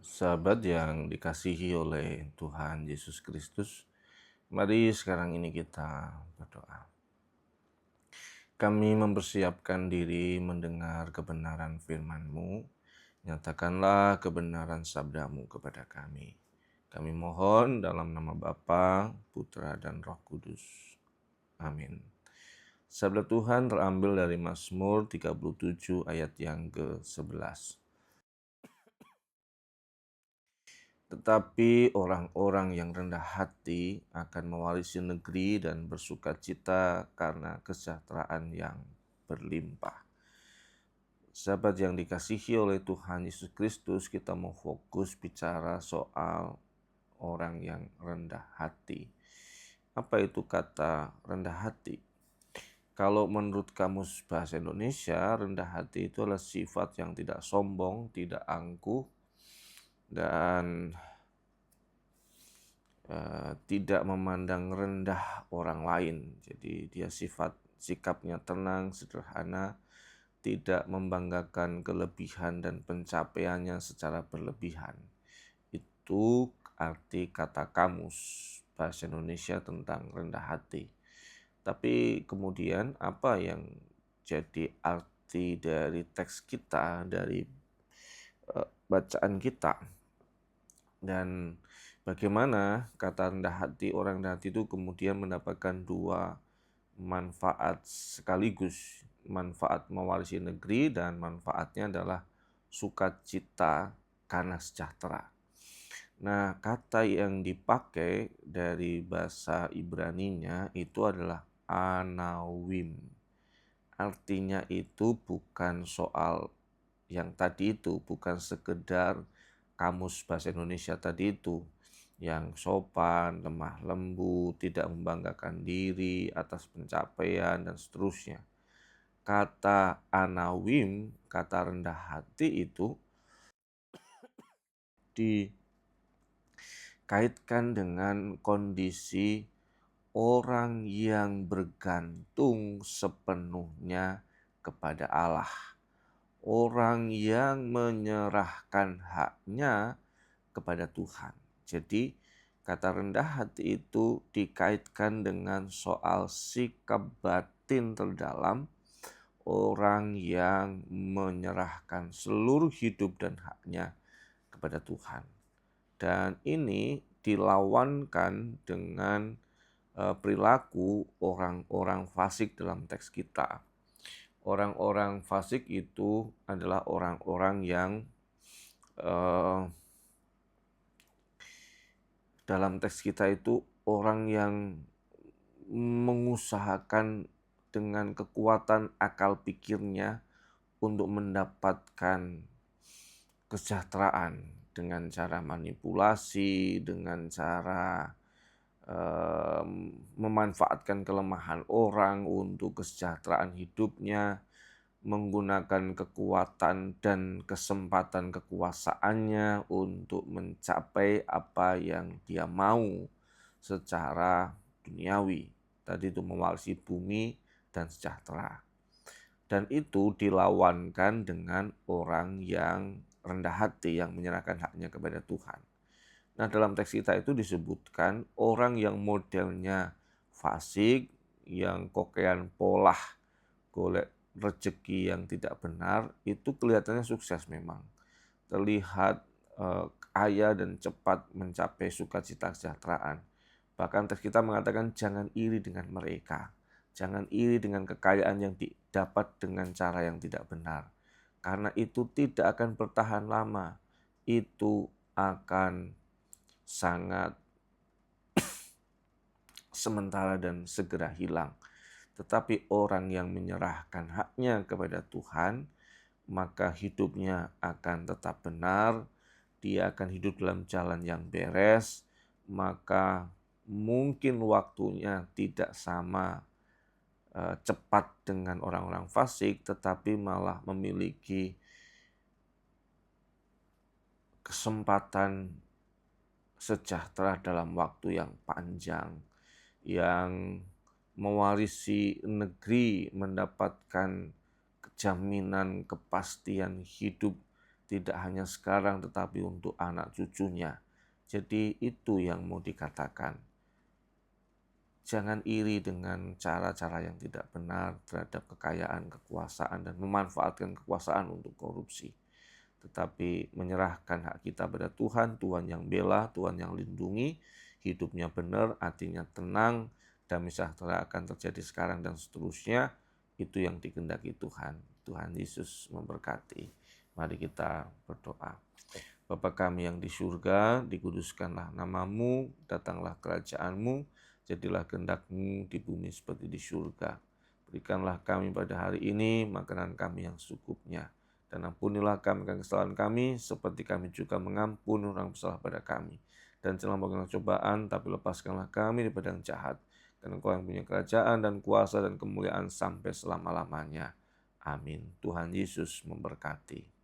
Sahabat yang dikasihi oleh Tuhan Yesus Kristus, mari sekarang ini kita berdoa. Kami mempersiapkan diri mendengar kebenaran firman-Mu, nyatakanlah kebenaran sabda-Mu kepada kami. Kami mohon dalam nama Bapa, Putra, dan Roh Kudus. Amin. Sabda Tuhan terambil dari Mazmur 37 ayat yang ke-11. Tetapi orang-orang yang rendah hati akan mewarisi negeri dan bersukacita karena kesejahteraan yang berlimpah. Sahabat yang dikasihi oleh Tuhan Yesus Kristus, kita mau fokus bicara soal orang yang rendah hati. Apa itu kata rendah hati? Kalau menurut Kamus Bahasa Indonesia, rendah hati itu adalah sifat yang tidak sombong, tidak angkuh, dan tidak memandang rendah orang lain. Jadi dia sikapnya tenang, sederhana, tidak membanggakan kelebihan dan pencapaiannya secara berlebihan. Itu arti kata Kamus Bahasa Indonesia tentang rendah hati. Tapi kemudian apa yang jadi arti dari teks kita, dari bacaan kita? Dan bagaimana kata rendah hati, orang rendah hati itu kemudian mendapatkan dua manfaat sekaligus. Manfaat mewarisi negeri dan manfaatnya adalah sukacita karena sejahtera. Nah, kata yang dipakai dari bahasa Ibraninya itu adalah anawim. Artinya itu bukan soal yang tadi itu, bukan sekedar kamus bahasa Indonesia tadi itu, yang sopan, lemah lembut, tidak membanggakan diri atas pencapaian, dan seterusnya. Kata anawim, kata rendah hati itu dikaitkan dengan kondisi orang yang bergantung sepenuhnya kepada Allah. Orang yang menyerahkan haknya kepada Tuhan. Jadi kata rendah hati itu dikaitkan dengan soal sikap batin terdalam orang yang menyerahkan seluruh hidup dan haknya kepada Tuhan. Dan ini dilawankan dengan perilaku orang-orang fasik dalam teks kita. Orang-orang fasik itu adalah orang-orang yang dalam teks kita itu orang yang mengusahakan dengan kekuatan akal pikirnya untuk mendapatkan kesejahteraan dengan cara manipulasi, dengan cara memanfaatkan kelemahan orang untuk kesejahteraan hidupnya, menggunakan kekuatan dan kesempatan kekuasaannya untuk mencapai apa yang dia mau secara duniawi. Tadi itu mewarisi bumi dan sejahtera. Dan itu dilawankan dengan orang yang rendah hati yang menyerahkan haknya kepada Tuhan. Nah, dalam teks kita itu disebutkan orang yang modelnya fasik, yang kokean polah, golek rezeki yang tidak benar, itu kelihatannya sukses memang. Terlihat kaya dan cepat mencapai sukacita kesejahteraan. Bahkan teks kita mengatakan jangan iri dengan mereka. Jangan iri dengan kekayaan yang didapat dengan cara yang tidak benar. Karena itu tidak akan bertahan lama. Itu akan sangat sementara dan segera hilang. Tetapi orang yang menyerahkan haknya kepada Tuhan, maka hidupnya akan tetap benar, dia akan hidup dalam jalan yang beres, maka mungkin waktunya tidak sama cepat dengan orang-orang fasik, tetapi malah memiliki kesempatan sejahtera dalam waktu yang panjang, yang mewarisi negeri, mendapatkan jaminan kepastian hidup tidak hanya sekarang tetapi untuk anak cucunya. Jadi itu yang mau dikatakan. Jangan iri dengan cara-cara yang tidak benar terhadap kekayaan, kekuasaan, dan memanfaatkan kekuasaan untuk korupsi. Tetapi menyerahkan hak kita pada Tuhan, Tuhan yang bela, Tuhan yang lindungi, hidupnya benar, artinya tenang, damai sejahtera akan terjadi sekarang dan seterusnya, itu yang dikehendaki Tuhan. Tuhan Yesus memberkati. Mari kita berdoa. Bapa kami yang di surga, dikuduskanlah namamu, datanglah kerajaanmu, jadilah kehendak-Mu di bumi seperti di surga. Berikanlah kami pada hari ini makanan kami yang secukupnya. Dan ampunilah kami kesalahan kami, seperti kami juga mengampuni orang bersalah pada kami. Dan janganlah membawa cobaan, tapi lepaskanlah kami daripada yang jahat. Karena Engkau yang punya kerajaan dan kuasa dan kemuliaan sampai selama-lamanya. Amin. Tuhan Yesus memberkati.